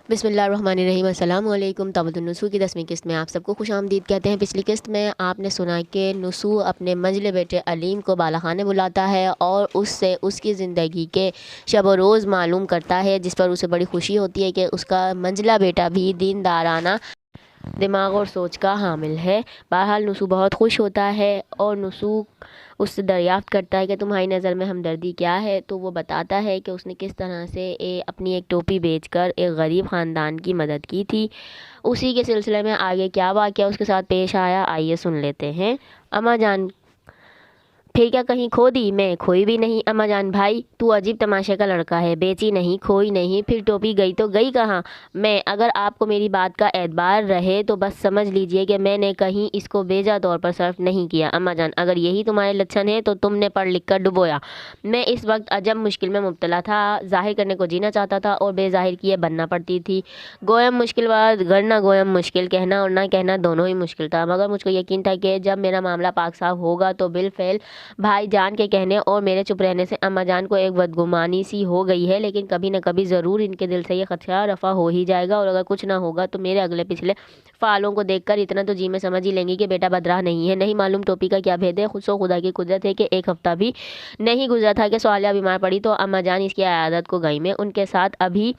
बिस्मिल्लाहिर्रहमानिर्रहीम। अस्सलाम वालेकुम। तबदुन नुसू की 10वीं किस्त में आप सबको खुश आमदीद कहते हैं। पिछली किस्त में आपने सुना कि नुसू अपने मंझले बेटे अलीम को बालाखाने बुलाता है और उससे उसकी ज़िंदगी के शब व रोज़ मालूम करता है, जिस पर उसे बड़ी खुशी होती है कि उसका मंझला बेटा भी दीनदाराना दिमाग और सोच का हामिल है। बहरहाल नुसू बहुत खुश होता है और नुसू उससे दरियाफ़्त करता है कि तुम्हारी नज़र में हमदर्दी क्या है। तो वो बताता है कि उसने किस तरह से अपनी एक टोपी बेचकर एक गरीब ख़ानदान की मदद की थी। उसी के सिलसिले में आगे क्या वाक़या उसके साथ पेश आया, आइए सुन लेते हैं। अम्मा जान, फिर क्या कहीं खो दी? मैं खोई भी नहीं। अम्मा जान, भाई तू अजीब तमाशे का लड़का है, बेची नहीं, खोई नहीं, फिर टोपी गई तो गई कहाँ? मैं, अगर आपको मेरी बात का एतबार रहे तो बस समझ लीजिए कि मैंने कहीं इसको बेजा तौर पर सर्फ नहीं किया। अम्मा जान, अगर यही तुम्हारे लक्षण हैं तो तुमने पढ़ लिख कर डुबोया। मैं इस वक्त अजब मुश्किल में मुब्तला था, ज़ाहिर करने को जीना चाहता था और बेज़ाहिर किए बनना पड़ती थी। गोयम मुश्किल बात घर ना गोयम मुश्किल, कहना और ना कहना दोनों ही मुश्किल था, मगर मुझको यकीन था कि जब मेरा मामला पाक साफ होगा तो बिलफ़ैल भाई जान के कहने और मेरे चुप रहने से अम्मा जान को एक बदगुमानी सी हो गई है, लेकिन कभी न कभी ज़रूर इनके दिल से ये खदशा रफ़ा हो ही जाएगा और अगर कुछ ना होगा तो मेरे अगले पिछले फ़ालों को देखकर इतना तो जी में समझ ही लेंगे कि बेटा बदराह नहीं है। नहीं मालूम टोपी का क्या भेद है, खुद सो खुदा की कुदरत है कि एक हफ़्ता भी नहीं गुजरा था कि सवालिया बीमार पड़ी तो अम्मा जान इसकी आदत को गई। मैं उनके साथ अभी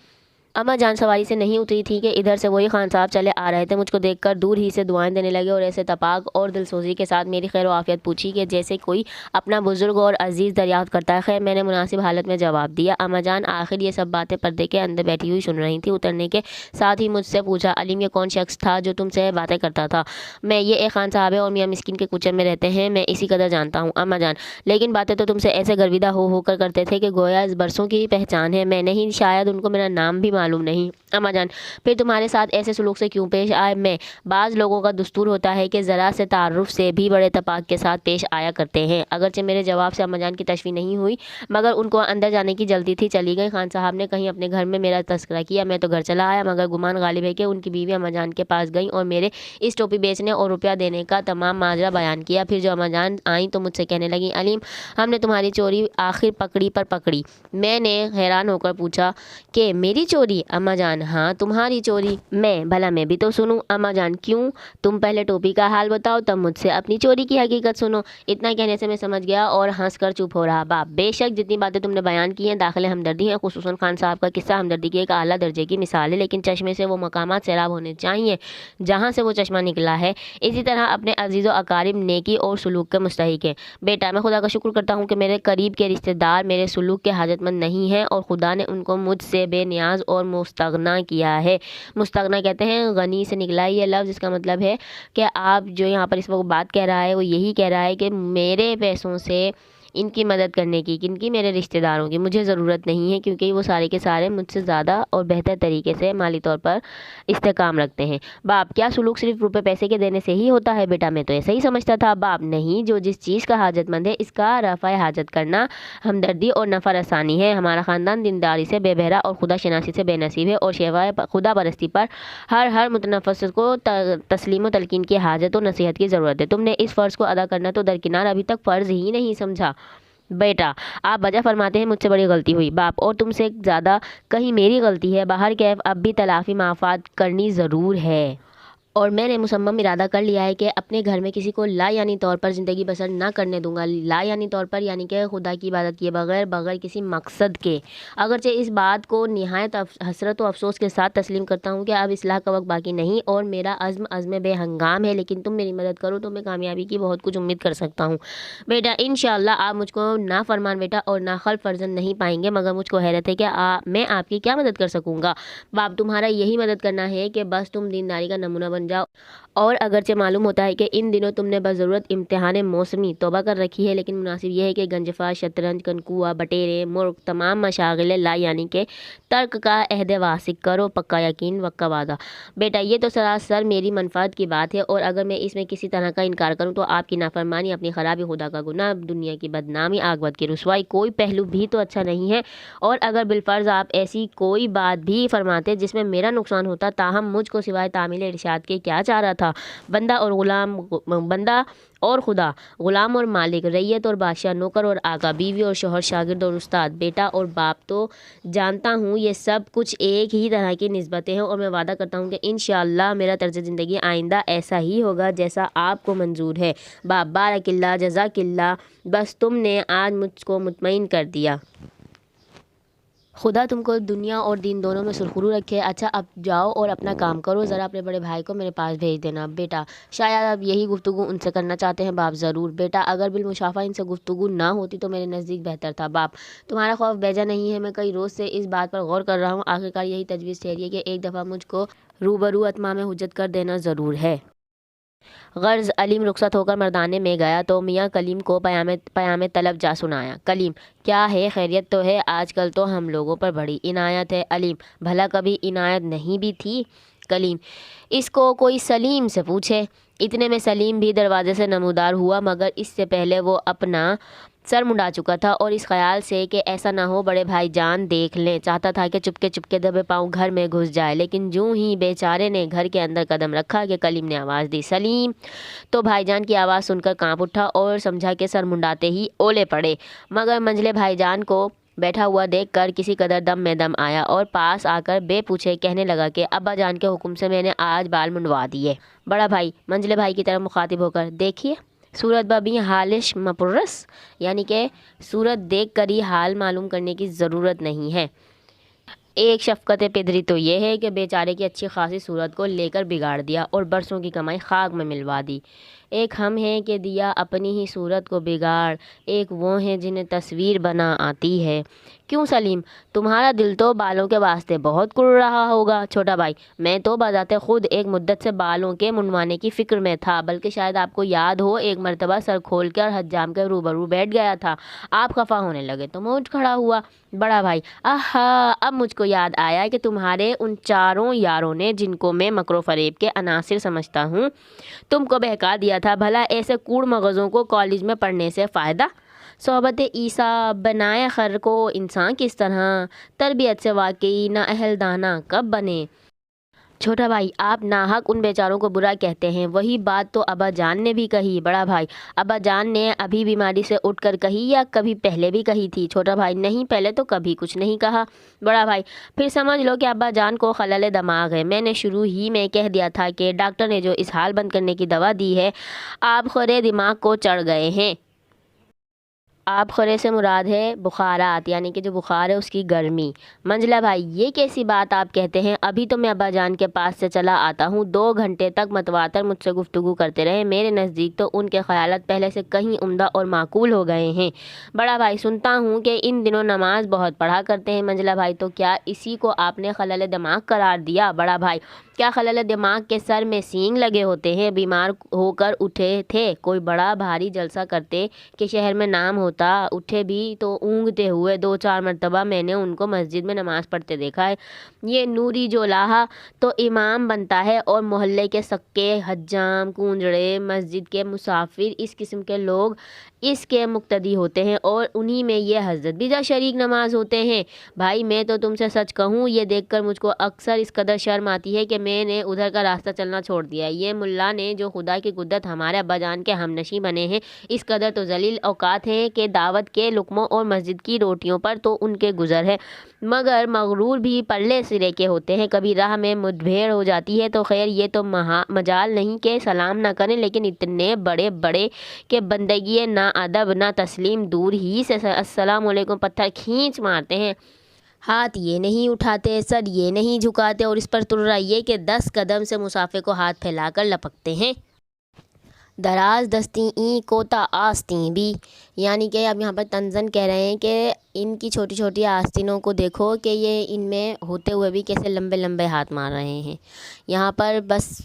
अम्मा जान सवारी से नहीं उतरी थी कि इधर से वही खान साहब चले आ रहे थे। मुझको देखकर दूर ही से दुआएं देने लगे और ऐसे तपाक और दिलसोजी के साथ मेरी खैर आफियत पूछी कि जैसे कोई अपना बुजुर्ग और अजीज़ दरियाफ्त करता है। खैर मैंने मुनासिब हालत में जवाब दिया। अम्मा जान आखिर ये सब बातें पर्दे के अंदर बैठी हुई सुन रही थी। उतरने के साथ ही मुझसे पूछा, अलीम ये कौन शख्स था जो तुमसे बातें करता था? मैं, ये एक खान साहब है और मियाँ मिस्किन के कुचन में रहते हैं, मैं इसी कदर जानता हूँ। अम्मा जान, लेकिन बातें तो तुमसे ऐसे गर्विदा होकर करते थे कि गोया इस बरसों की पहचान है। मैं नहीं, शायद उनको मेरा नाम भी मालूम नहीं। अम्मा जान, फिर तुम्हारे साथ ऐसे सलूक से क्यों पेश आए? मैं, बाज़ लोगों का दस्तूर होता है कि ज़रा से तारुफ से भी बड़े तपाक के साथ पेश आया करते हैं। अगरचे मेरे जवाब से अम्मा जान की तशवी नहीं हुई, मगर उनको अंदर जाने की जल्दी थी। चली गई। खान साहब ने कहीं अपने घर में मेरा तस्करा किया, मैं तो घर चला आया, मगर गुमान गालिब है कि उनकी बीवी अम्मा जान के पास गई और मेरे इस टोपी बेचने और रुपया देने का तमाम माजरा बयान किया। फिर जो अम्मा जान आई तो मुझसे कहने लगी, अलीम हमने तुम्हारी चोरी आखिर पकड़ी पर पकड़ी। मैंने हैरान होकर पूछा कि मेरी चोरी? अम्मा जान, हाँ तुम्हारी चोरी। मैं, भला मैं भी तो सुनूं। अम्मा जान, क्यों? तुम पहले टोपी का हाल बताओ तब मुझसे अपनी चोरी की हकीकत सुनो। इतना कहने से मैं समझ गया और हंस कर चुप हो रहा। बाप, बेशक जितनी बातें तुमने बयान की हैं दाखिल हमदर्दी है, खुसूसन खान साहब का किस्सा हमदर्दी की एक आला दर्जे की मिसाल है, लेकिन चश्मे से वो मकामात सैराब होने चाहिए जहाँ से वो चश्मा निकला है। इसी तरह अपने अजीज़ व अकारिब नेकी और सलूक के मुस्तहिक हैं। बेटा, मैं खुदा का शुक्र करता हूँ कि मेरे करीब के रिश्तेदार मेरे सलूक के हाजतमंद नहीं हैं और खुदा ने उनको मुझसे बेनियाज और मुस्तगना किया है। मुस्तगना कहते हैं, गनी से निकला है ये लफ्ज़, इसका मतलब है कि आप जो यहाँ पर इस वक्त बात कह रहा है वो यही कह रहा है कि मेरे पैसों से इनकी मदद करने की, किनकी? मेरे रिश्तेदारों की, मुझे ज़रूरत नहीं है क्योंकि वो सारे के सारे मुझसे ज़्यादा और बेहतर तरीके से माली तौर पर इस्तेकाम रखते हैं। बाप, क्या सलूक सिर्फ रुपए पैसे के देने से ही होता है? बेटा, मैं तो ऐसा ही समझता था। बाप, नहीं, जो जिस चीज़ का हाजतमंद है इसका रफ़ा हाजत करना हमदर्दी और नफ़ा रसानी है। हमारा ख़ानदान दीनदारी से बेबहरा और खुदा शनासी से बेनसीब है और शेवाए खुदा परस्ती पर हर मुतनफ़्फ़िस को तस्लीम व तलकीन की हाजत और नसीहत की ज़रूरत है। तुमने इस फ़र्ज़ को अदा करना तो दरकिनार अभी तक फ़र्ज़ ही नहीं समझा। बेटा, आप वजह फरमाते हैं मुझसे बड़ी गलती हुई। बाप, और तुमसे ज़्यादा कहीं मेरी गलती है। बाहर कैफ अब भी तलाफ़ी माफ़ात करनी ज़रूर है और मैंने मुसम्मम इरादा कर लिया है कि अपने घर में किसी को ला यानी तौर पर ज़िंदगी बसर ना करने दूंगा। ला यानी तौर पर यानी कि खुदा की इबादत किए बगैर किसी मकसद के। अगरचे इस बात को निहायत हसरत व अफसोस के साथ तस्लीम करता हूँ कि अब इस्लाह का वक्त बाकी नहीं और मेरा अज़्म बेहंगाम है, लेकिन तुम मेरी मदद करो तो मैं कामयाबी की बहुत कुछ उम्मीद कर सकता हूँ। बेटा, इंशाअल्लाह आप मुझको ना फरमान बेटा और ना खल फर्जन नहीं पाएंगे, मगर मुझको हैरत है कि मैं आपकी क्या मदद कर सकूँगा। बाप, तुम्हारा यही मदद करना है कि बस तुम दीनदारी का नमूना बन जाओ। और अगरचे मालूम होता है कि इन दिनों तुमने बज़रूरत इम्तिहान मौसमी तौबा कर रखी है, लेकिन मुनासिब यह है कि गंजफा, शतरंज, कनकुआ, बटेरे, मुर्ग, तमाम मशागिल ला यानी के तर्क का अहद वासिक करो, पक्का यकीन वक्का वादा। बेटा, ये तो सरासर मेरी मनफात की बात है और अगर मैं इसमें किसी तरह का इनकार करूँ तो आपकी नाफरमानी, अपनी खराबी, खुदा का गुनाह, दुनिया की बदनामी, आगबत की रुसवाई, कोई पहलू भी तो अच्छा नहीं है। और अगर बिलफर्ज आप ऐसी कोई बात भी फरमाते जिसमें मेरा नुकसान होता, ताहम मुझको सिवाय तामील इरशाद के आके क्या चाह रहा था। बंदा और खुदा, ग़ुलाम और मालिक, रैयत और बादशाह, नौकर और आका, बीवी और शोहर, शागिर्द और उस्ताद, बेटा और बाप। तो जानता हूँ ये सब कुछ एक ही तरह की निस्बतें हैं और मैं वादा करता हूँ कि इंशाअल्लाह मेरा तर्ज ज़िंदगी आइंदा ऐसा ही होगा जैसा आपको मंजूर है। बाप, बारकिल्ला, जज़ाकिल्ला, बस तुमने आज मुझको मुतमईन कर दिया। खुदा तुमको दुनिया और दीन दोनों में सुरखरू रखे। अच्छा अब जाओ और अपना काम करो, ज़रा अपने बड़े भाई को मेरे पास भेज देना। बेटा, शायद आप यही गुफ्तगू उनसे करना चाहते हैं। बाप, ज़रूर बेटा, अगर बिलमुशाफा इनसे गुफ्तगू ना होती तो मेरे नज़दीक बेहतर था। बाप, तुम्हारा खौफ बेजा नहीं है, मैं कई रोज़ से इस बात पर गौर कर रहा हूँ। आखिरकार यही तजवीज़ ठहरी है कि एक दफ़ा मुझको रूबरू अतमाम हुज्जत कर देना ज़रूर है। गर्ज अलीम रुखसत होकर मर्दाने में गया तो मियाँ कलीम को पयामे तलब जा सुनाया। कलीम, क्या है, खैरियत तो है? आजकल तो हम लोगों पर बड़ी इनायत है। अलीम, भला कभी इनायत नहीं भी थी? कलीम, इसको कोई सलीम से पूछे। इतने में सलीम भी दरवाजे से नमूदार हुआ, मगर इससे पहले वो अपना सर मुंडा चुका था और इस ख्याल से कि ऐसा ना हो बड़े भाई जान देख लें, चाहता था कि चुपके चुपके दबे पाँव घर में घुस जाए। लेकिन जूं ही बेचारे ने घर के अंदर कदम रखा कि कलीम ने आवाज़ दी, सलीम। तो भाईजान की आवाज़ सुनकर कांप उठा और समझा कि सर मुंडाते ही ओले पड़े। मगर मंझले भाईजान को बैठा हुआ देखकर किसी कदर दम में दम आया और पास आकर बेपूछे कहने लगा कि अब्बा जान के हुक्म से मैंने आज बाल मुंडवा दिए। बड़ा भाई मंझले भाई की तरफ मुखातिब होकर, देखिए सूरत बबी हालिश मपुरस, यानी कि सूरत देख कर ही हाल मालूम करने की ज़रूरत नहीं है। एक शफ़क़त पिदरी तो ये है कि बेचारे की अच्छी खासी सूरत को लेकर बिगाड़ दिया और बरसों की कमाई खाक में मिलवा दी। एक हम हैं कि दिया अपनी ही सूरत को बिगाड़, एक वो हैं जिन्हें तस्वीर बना आती है। क्यों सलीम, तुम्हारा दिल तो बालों के वास्ते बहुत कुड़ रहा होगा। छोटा भाई, मैं तो बजाते ख़ुद एक मुद्दत से बालों के मुंडवाने की फ़िक्र में था, बल्कि शायद आपको याद हो एक मरतबा सर खोल कर हज्जाम के रूबरू बैठ गया था। आप खफा होने लगे तो मैं उठ खड़ा हुआ। बड़ा भाई, आहा, अब मुझको याद आया कि तुम्हारे उन चारों यारों ने, जिनको मैं मकरो फ़रेब के अनासिर समझता हूँ, तुमको बहका दिया था। भला ऐसे कूड़ मगज़ों को कॉलेज में पढ़ने से फ़ायदा? सोहबत ईसा बनाए खर को इंसान किस तरह, तरबियत से वाकई ना अहल दाना कब बने। छोटा भाई, आप नाहक उन बेचारों को बुरा कहते हैं। वही बात तो अब्बा जान ने भी कही। बड़ा भाई, अब्बा जान ने अभी बीमारी से उठकर कही या कभी पहले भी कही थी? छोटा भाई, नहीं, पहले तो कभी कुछ नहीं कहा। बड़ा भाई, फिर समझ लो कि अब्बा जान को खलल दिमाग है। मैंने शुरू ही में कह दिया था कि डॉक्टर ने जो इस हाल बंद करने की दवा दी है, आप खरे दिमाग को चढ़ गए हैं। आप खरे से मुराद है बुखारात, यानी कि जो बुखार है उसकी गर्मी। मंझला भाई, ये कैसी बात आप कहते हैं? अभी तो मैं अब्बा जान के पास से चला आता हूँ। 2 घंटे तक मतवातर मुझसे गुफ्तगू करते रहे। मेरे नज़दीक तो उनके ख़यालात पहले से कहीं उम्दा और माकूल हो गए हैं। बड़ा भाई, सुनता हूँ कि इन दिनों नमाज बहुत पढ़ा करते हैं। मंझला भाई, तो क्या इसी को आपने खलल दिमाग करार दिया? बड़ा भाई, क्या खलल दिमाग के सर में सींग लगे होते हैं? बीमार होकर उठे थे, कोई बड़ा भारी जलसा करते कि शहर में नाम होता, उठे भी तो ऊँघते हुए। 2-4 मरतबा मैंने उनको मस्जिद में नमाज़ पढ़ते देखा है। ये नूरी जोलाहा तो इमाम बनता है और मोहल्ले के सक्के, हज्जाम, कूंजड़े, मस्जिद के मुसाफिर, इस किस्म के लोग इसके मुक्तदी होते हैं और उन्हीं में ये हज़रत भी जा शरीक नमाज होते हैं। भाई, मैं तो तुमसे सच कहूँ, ये देखकर मुझको अक्सर इस कदर शर्म आती है कि मैंने उधर का रास्ता चलना छोड़ दिया। ये मुल्ला ने जो खुदा की कुद्दत हमारे अब्बा जान के हमनशी बने हैं, इस कदर तो जलील औकात हैं कि दावत के लुक़मों और मस्जिद की रोटियों पर तो उनके गुज़र है, मगर मगरूर भी परले सिरे के होते हैं। कभी राह में मुठभेड़ हो जाती है तो खैर ये तो मजाल नहीं कि सलाम ना करें, लेकिन इतने बड़े बड़े के बंदगी ना अदब ना तस्लीम, दूर ही से अस्सलाम वालेकुम पत्थर खींच मारते हैं। हाथ ये नहीं उठाते, सर ये नहीं झुकाते और इस पर तुर्रा ये कि 10 कदम से मुसाफिर को हाथ फैलाकर लपकते हैं। दराज दस्ती ई कोता आस्तीं भी, यानी कि अब यहाँ पर तंजन कह रहे हैं कि इनकी छोटी छोटी आस्तीनों को देखो कि ये इनमें होते हुए भी कैसे लंबे लंबे हाथ मार रहे हैं। यहाँ पर बस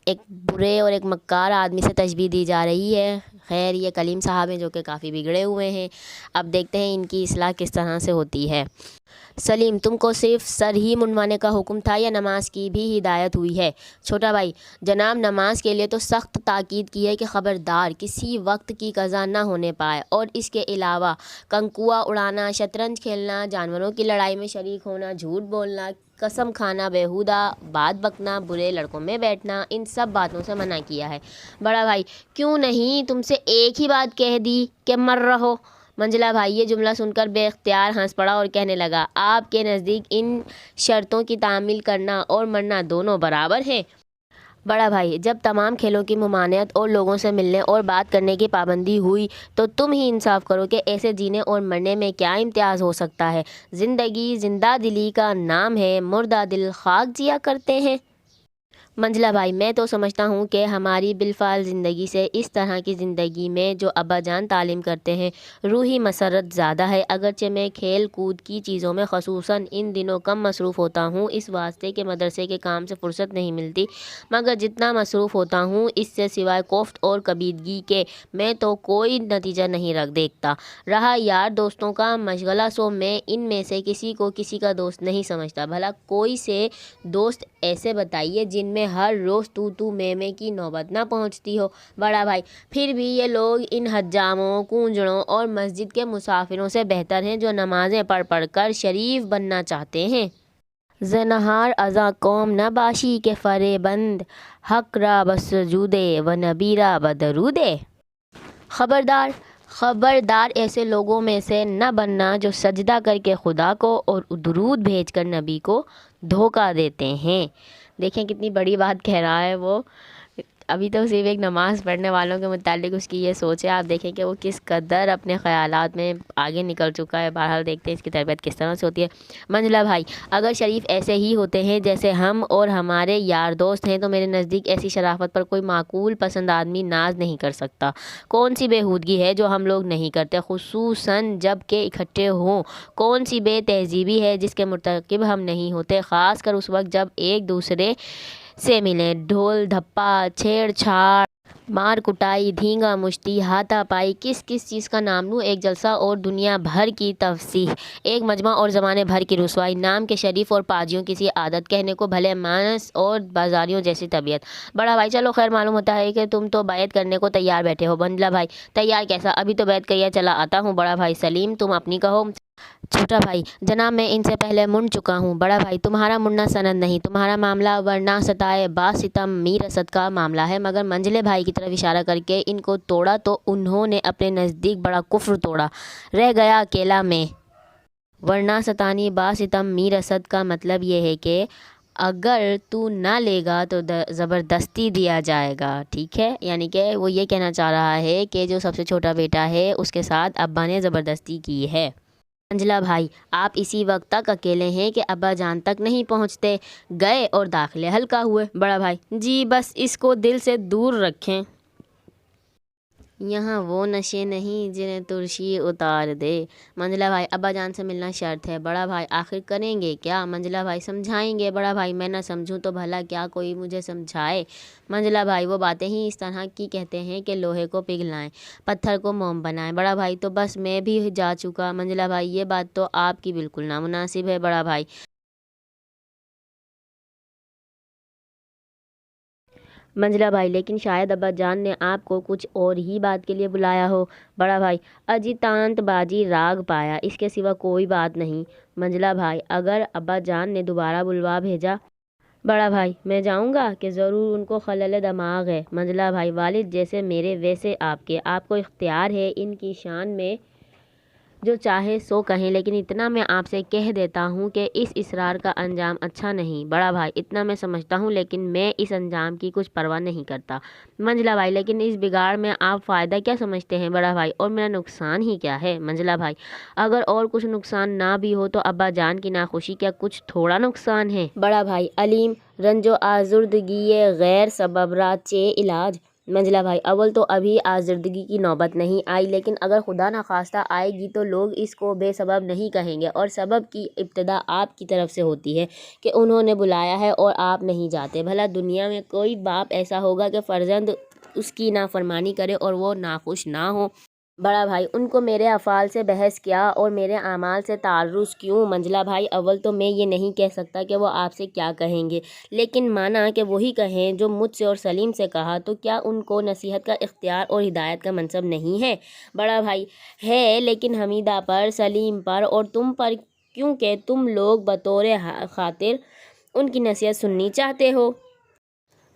एक बुरे और एक मक्कार आदमी से तशबीह दी जा रही है। खैर, ये कलीम साहब हैं जो कि काफ़ी बिगड़े हुए हैं। अब देखते हैं इनकी इस्लाह किस तरह से होती है। सलीम, तुमको सिर्फ सर ही मुंडवाने का हुक्म था या नमाज की भी हिदायत हुई है? छोटा भाई, जनाब नमाज के लिए तो सख्त ताकीद की है कि ख़बरदार किसी वक्त की कज़ा ना होने पाए, और इसके अलावा कंकुआ उड़ाना, शतरंज खेलना, जानवरों की लड़ाई में शरीक होना, झूठ बोलना, कसम खाना, बेहुदा बात बकना, बुरे लड़कों में बैठना, इन सब बातों से मना किया है। बड़ा भाई क्यों नहीं तुमसे एक ही बात कह दी कि मर रहो। मंझला भाई ये जुमला सुनकर बेख्तियार हंस पड़ा और कहने लगा, आपके नज़दीक इन शर्तों की तामील करना और मरना दोनों बराबर है। बड़ा भाई जब तमाम खेलों की ममानियत और लोगों से मिलने और बात करने की पाबंदी हुई तो तुम ही इंसाफ करो कि ऐसे जीने और मरने में क्या इम्तियाज़ हो सकता है। ज़िंदगी जिंदा दिली का नाम है, मुर्दा दिल खाक जिया करते हैं। मंझला भाई मैं तो समझता हूँ कि हमारी बिलफाल ज़िंदगी से इस तरह की ज़िंदगी में जो अब्बा जान तालीम करते हैं रूही मसरत ज़्यादा है। अगरचे मैं खेल कूद की चीज़ों में ख़ुसूसन इन दिनों कम मसरूफ़ होता हूँ, इस वास्ते के मदरसे के काम से फ़ुर्सत नहीं मिलती, मगर जितना मसरूफ़ होता हूँ इससे सिवाय कोफ्त और कबीदगी के मैं तो कोई नतीजा नहीं रख देखता। रहा यार दोस्तों का मशगला, सो मैं इनमें से किसी को किसी का दोस्त नहीं समझता। भला कोई से दोस्त ऐसे बताइए जिनमें हर रोज़ तू मैं की नौबत ना पहुंचती हो। बड़ा भाई फिर भी ये लोग इन हज्जामों, कूंजड़ों और मस्जिद के मुसाफिरों से बेहतर हैं जो नमाज़ें पढ़ पढ़ कर शरीफ बनना चाहते हैं। ज़नहार अज़ा कौम नबाशी के फ़रेबंद, हक रा बसजूदे व नबीरा बदरूदे। खबरदार खबरदार ऐसे लोगों में से न बनना जो सजदा करके खुदा को और दुरूद भेजकर नबी को धोखा देते हैं। देखें कितनी बड़ी बात कह रहा है वो। अभी तो सिर्फ एक नमाज़ पढ़ने वालों के मुतालिक उसकी ये सोच है, आप देखें कि वो किस कदर अपने ख़यालात में आगे निकल चुका है। बहरहाल देखते हैं इसकी तरबियत किस तरह से होती है। मंझला भाई अगर शरीफ ऐसे ही होते हैं जैसे हम और हमारे यार दोस्त हैं तो मेरे नज़दीक ऐसी शराफत पर कोई माकूल पसंद आदमी नाज नहीं कर सकता। कौन सी बेहूदगी है जो हम लोग नहीं करते, खुसूसन जब के इकट्ठे हों। कौन सी बेतहजीबी है जिसके मुर्तकिब हम नहीं होते, ख़ास कर उस वक्त जब एक दूसरे से मिलें। ढोल धप्पा, छेड़छाड़, मार कुटाई, धींगा मुश्ती, हाथापाई, किस किस चीज़ का नाम लूँ, एक जलसा और दुनिया भर की तफसीह, एक मजमा और ज़माने भर की रुसवाई, नाम के शरीफ और पाजियों की सी आदत, कहने को भले मानस और बाजारियों जैसी तबीयत। बड़ा भाई चलो खैर, मालूम होता है कि तुम तो बैत करने को तैयार बैठे हो। बंदला भाई तैयार कैसा, अभी तो बैत किया चला आता हूँ। बड़ा भाई सलीम तुम अपनी कहो। छोटा भाई जनाब मैं इनसे पहले मुड़ चुका हूँ। बड़ा भाई तुम्हारा मुड़ना सनद नहीं, तुम्हारा मामला वरना सताए बासितम मीर असद का मामला है। मगर मंझले भाई की तरफ इशारा करके इनको तोड़ा तो उन्होंने अपने नज़दीक बड़ा कुफ्र तोड़ा, रह गया अकेला में। वरना सतानी बासितम मीर असद का मतलब ये है कि अगर तू ना लेगा तो ज़बरदस्ती दिया जाएगा, ठीक है। यानी कि वो ये कहना चाह रहा है कि जो सबसे छोटा बेटा है उसके साथ अब्बा ने ज़बरदस्ती की है। मंझला भाई आप इसी वक्त तक अकेले हैं कि अब्बा जान तक नहीं पहुंचते, गए और दाखिले हल्का हुए। बड़ा भाई जी बस इसको दिल से दूर रखें, यहाँ वो नशे नहीं जिन्हें तुर्शी उतार दे। मंझला भाई अब्बा जान से मिलना शर्त है। बड़ा भाई आखिर करेंगे क्या। मंझला भाई समझाएंगे। बड़ा भाई मैं ना समझूं तो भला क्या कोई मुझे समझाए। मंझला भाई वो बातें ही इस तरह की कहते हैं कि लोहे को पिघलाएं, पत्थर को मोम बनाएं। बड़ा भाई तो बस मैं भी जा चुका। मंझला भाई ये बात तो आपकी बिल्कुल नामुनासिब है। बड़ा भाई मंझला भाई लेकिन शायद अब्बा जान ने आपको कुछ और ही बात के लिए बुलाया हो। बड़ा भाई अजितांत बाजी राग पाया, इसके सिवा कोई बात नहीं। मंझला भाई अगर अब्बा जान ने दोबारा बुलवा भेजा। बड़ा भाई मैं जाऊंगा कि ज़रूर उनको खलल दिमाग है। मंझला भाई वालिद जैसे मेरे वैसे आपके, आपको इख्तियार है इनकी शान में जो चाहे सो कहें, लेकिन इतना मैं आपसे कह देता हूँ कि इस इसरार का अंजाम अच्छा नहीं। बड़ा भाई इतना मैं समझता हूँ लेकिन मैं इस अंजाम की कुछ परवाह नहीं करता। मंझला भाई लेकिन इस बिगाड़ में आप फ़ायदा क्या समझते हैं। बड़ा भाई और मेरा नुकसान ही क्या है। मंझला भाई अगर और कुछ नुकसान ना भी हो तो अब्बा जान की नाखुशी क्या कुछ थोड़ा नुकसान है। बड़ा भाई अलीम रंजो आजुर्दगी गैर सबबरा चे इलाज। मंझला भाई अव्वल तो अभी आज़र्दगी की नौबत नहीं आई, लेकिन अगर खुदा न खास्ता आएगी तो लोग इसको बेसबब नहीं कहेंगे, और सबब की इब्तदा आपकी तरफ से होती है कि उन्होंने बुलाया है और आप नहीं जाते। भला दुनिया में कोई बाप ऐसा होगा कि फ़र्जंद उसकी नाफरमानी करे और वो नाखुश ना हो। बड़ा भाई उनको मेरे अफ़ाल से बहस क्या और मेरे आमाल से तारुस क्यों। मंझला भाई अव्वल तो मैं ये नहीं कह सकता कि वो आपसे क्या कहेंगे, लेकिन माना कि वही कहें जो मुझसे और सलीम से कहा, तो क्या उनको नसीहत का इख्तियार और हिदायत का मनसब नहीं है। बड़ा भाई है, लेकिन हमीदा पर, सलीम पर और तुम पर کیونکہ تم لوگ بطور خاطر ان کی نصیحت سننی چاہتے ہو۔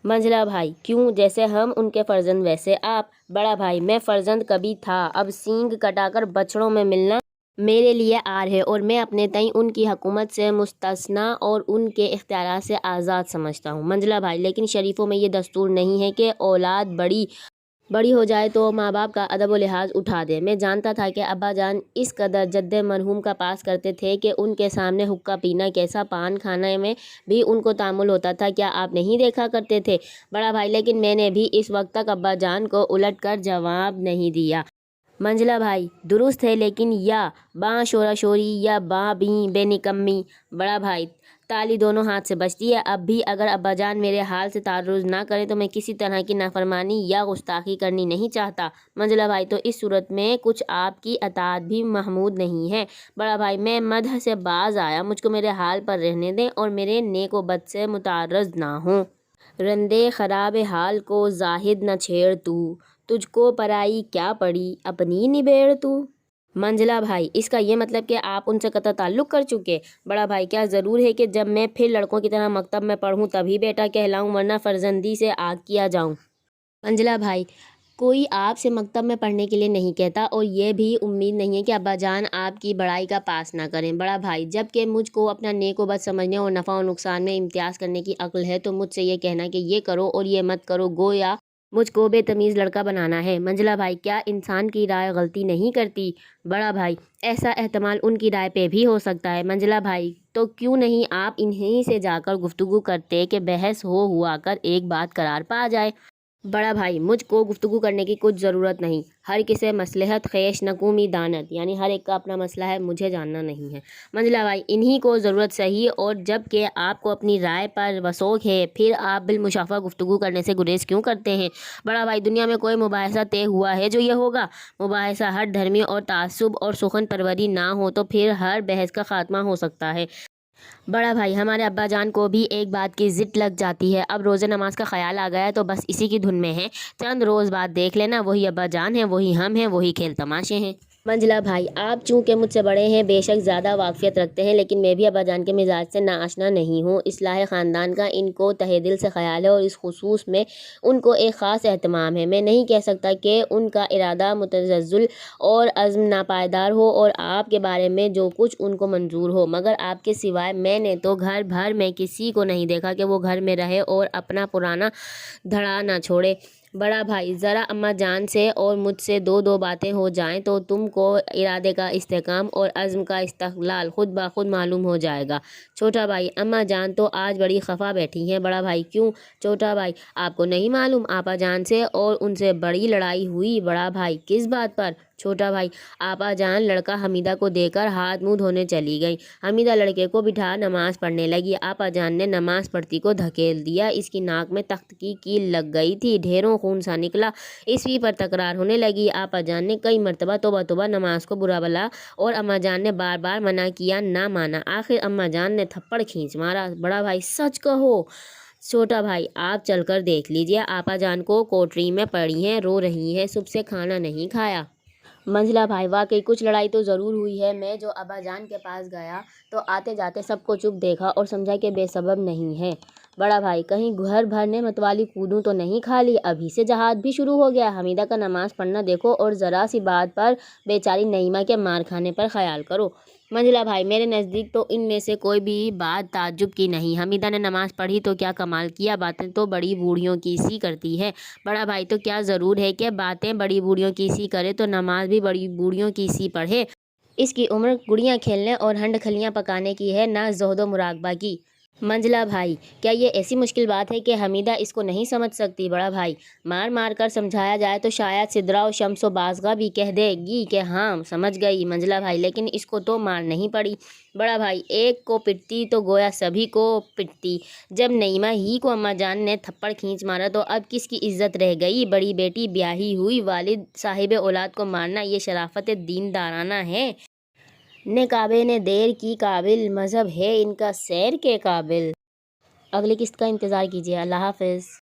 منجلا بھائی: کیوں؟ جیسے ہم ان کے فرزند ویسے آپ۔ بڑا بھائی: میں فرزند کبھی تھا، اب سینگ کٹا کر بچڑوں میں ملنا میرے لیے عار ہے اور میں اپنے تئیں ان کی حکومت سے مستثنیٰ اور ان کے اختیارات سے آزاد سمجھتا ہوں۔ منجلا بھائی: لیکن شریفوں میں یہ دستور نہیں ہے کہ اولاد بڑی ہو جائے تو ماں باپ کا ادب و لحاظ اٹھا دے۔ میں جانتا تھا کہ ابا جان اس قدر جد مرحوم کا پاس کرتے تھے کہ ان کے سامنے حقہ پینا کیسا پان کھانے میں بھی ان کو تحمل ہوتا تھا، کیا آپ نہیں دیکھا کرتے تھے؟ بڑا بھائی: لیکن میں نے بھی اس وقت تک ابا جان کو الٹ کر جواب نہیں دیا۔ منجلا بھائی: درست ہے، لیکن یا باں شورا شوری یا باں بیں بے نکمی۔ بڑا بھائی: تالی دونوں ہاتھ سے بجتی ہے، اب بھی اگر ابا جان میرے حال سے تعرض نہ کریں تو میں کسی طرح کی نافرمانی یا گستاخی کرنی نہیں چاہتا۔ منجلا بھائی: تو اس صورت میں کچھ آپ کی اطاعت بھی محمود نہیں ہے۔ بڑا بھائی: میں مدح سے باز آیا، مجھ کو میرے حال پر رہنے دیں اور میرے نیک و بد سے متعرض نہ ہوں۔ رندے خراب حال کو زاہد نہ چھیڑ تو، تجھ کو پرائی کیا پڑی اپنی نبیڑ تو۔ منجلا بھائی: اس کا یہ مطلب کہ آپ ان سے قطع تعلق کر چکے؟ بڑا بھائی: کیا ضرور ہے کہ جب میں پھر لڑکوں کی طرح مکتب میں پڑھوں تبھی بیٹا کہلاؤں، ورنہ فرزندی سے آگ کیا جاؤں؟ منجلا بھائی: کوئی آپ سے مکتب میں پڑھنے کے لیے نہیں کہتا اور یہ بھی امید نہیں ہے کہ ابا جان آپ کی بڑائی کا پاس نہ کریں۔ بڑا بھائی: جب کہ مجھ کو اپنا نیک و بد سمجھنے اور نفع و نقصان میں امتیاز کرنے کی عقل ہے تو مجھ سے یہ کہنا کہ یہ کرو اور یہ مت کرو گویا مجھ کو بے تمیز لڑکا بنانا ہے۔ منجلا بھائی: کیا انسان کی رائے غلطی نہیں کرتی؟ بڑا بھائی: ایسا احتمال ان کی رائے پہ بھی ہو سکتا ہے۔ منجلا بھائی: تو کیوں نہیں آپ انہی سے جا کر گفتگو کرتے کہ بحث ہوا کر ایک بات قرار پا جائے؟ بڑا بھائی: مجھ کو گفتگو کرنے کی کچھ ضرورت نہیں، ہر کسے مصلحت خیش نکومی داند، یعنی ہر ایک کا اپنا مسئلہ ہے، مجھے جاننا نہیں ہے۔ منجلا بھائی: انہی کو ضرورت صحیح، اور جب کہ آپ کو اپنی رائے پر وثوق ہے پھر آپ بالمشافہ گفتگو کرنے سے گریز کیوں کرتے ہیں؟ بڑا بھائی: دنیا میں کوئی مباحثہ طے ہوا ہے جو یہ ہوگا؟ مباحثہ ہٹ دھرمی اور تعصب اور سخن پروری نہ ہو تو پھر ہر بحث کا خاتمہ ہو سکتا ہے۔ بڑا بھائی: ہمارے ابا جان کو بھی ایک بات کی ضد لگ جاتی ہے، اب روزے نماز کا خیال آ گیا ہے تو بس اسی کی دھن میں ہے، چند روز بعد دیکھ لینا وہی ابا جان ہیں، وہی ہم ہیں، وہی کھیل تماشے ہیں۔ منجلا بھائی: آپ چونکہ مجھ سے بڑے ہیں بے شک زیادہ واقفیت رکھتے ہیں، لیکن میں بھی ابا جان کے مزاج سے ناآشنا نہیں ہوں۔ اصلاح خاندان کا ان کو تہہ دل سے خیال ہے اور اس خصوص میں ان کو ایک خاص اہتمام ہے۔ میں نہیں کہہ سکتا کہ ان کا ارادہ متزلزل اور عزم ناپائیدار ہو اور آپ کے بارے میں جو کچھ ان کو منظور ہو، مگر آپ کے سوائے میں نے تو گھر بھر میں کسی کو نہیں دیکھا کہ وہ گھر میں رہے اور اپنا پرانا دھڑا نہ چھوڑے۔ بڑا بھائی: ذرا اماں جان سے اور مجھ سے دو باتیں ہو جائیں تو تم کو ارادے کا استحکام اور عزم کا استقلال خود بخود معلوم ہو جائے گا۔ چھوٹا بھائی: اماں جان تو آج بڑی خفا بیٹھی ہیں۔ بڑا بھائی: کیوں؟ چھوٹا بھائی: آپ کو نہیں معلوم آپا جان سے اور ان سے بڑی لڑائی ہوئی؟ بڑا بھائی: کس بات پر؟ چھوٹا بھائی: آپا جان لڑکا حمیدہ کو دے کر ہاتھ منہ دھونے چلی گئی، حمیدہ لڑکے کو بٹھا نماز پڑھنے لگی، آپا جان نے نماز پڑھتی کو دھکیل دیا، اس کی ناک میں تخت کی کیل لگ گئی تھی، ڈھیروں خون سا نکلا، اسی پر تکرار ہونے لگی، آپا جان نے کئی مرتبہ توبہ توبہ نماز کو برا بلا اور اماں جان نے بار بار منع کیا، نہ مانا، آخر اماں جان نے تھپڑ کھینچ مارا۔ بڑا بھائی: سچ کہو؟ چھوٹا بھائی: آپ چل کر دیکھ لیجئے، آپا جان کو کوٹری میں پڑی ہیں، رو رہی ہیں، صبح سے کھانا نہیں کھایا۔ منجلا بھائی: واقعی کچھ لڑائی تو ضرور ہوئی ہے، میں جو ابا جان کے پاس گیا تو آتے جاتے سب کو چپ دیکھا اور سمجھا کہ بے سبب نہیں ہے۔ بڑا بھائی: کہیں گھر بھرنے متوالی کودوں تو نہیں کھا لی؟ ابھی سے جہاد بھی شروع ہو گیا، حمیدہ کا نماز پڑھنا دیکھو اور ذرا سی بات پر بیچاری نعیمہ کے مار کھانے پر خیال کرو۔ منجلا بھائی: میرے نزدیک تو ان میں سے کوئی بھی بات تعجب کی نہیں، حمیدہ نے نماز پڑھی تو کیا کمال کیا، باتیں تو بڑی بوڑھیوں کی سی کرتی ہے۔ بڑا بھائی: تو کیا ضرور ہے کہ باتیں بڑی بوڑھیوں کی سی کرے تو نماز بھی بڑی بوڑھیوں کی سی پڑھے؟ اس کی عمر گڑیاں کھیلنے اور ہنڈ کھلیاں پکانے کی ہے، نہ زہد و مراقبہ کی۔ منجلا بھائی: کیا یہ ایسی مشکل بات ہے کہ حمیدہ اس کو نہیں سمجھ سکتی؟ بڑا بھائی: مار مار کر سمجھایا جائے تو شاید سدرا و شمس و بازغہ بھی کہہ دے گی کہ ہاں سمجھ گئی۔ منجلا بھائی: لیکن اس کو تو مار نہیں پڑی۔ بڑا بھائی: ایک کو پٹتی تو گویا سبھی کو پٹتی، جب نعیمہ ہی کو اماں جان نے تھپڑ کھینچ مارا تو اب کس کی عزت رہ گئی؟ بڑی بیٹی بیاہی ہوئی، والد صاحب اولاد کو مارنا یہ شرافت دیندارانہ ہے؟ نقابے نے دیر کی قابل، مذہب ہے ان کا سیر کے قابل۔ اگلی قسط کا انتظار کیجیے۔ اللہ حافظ۔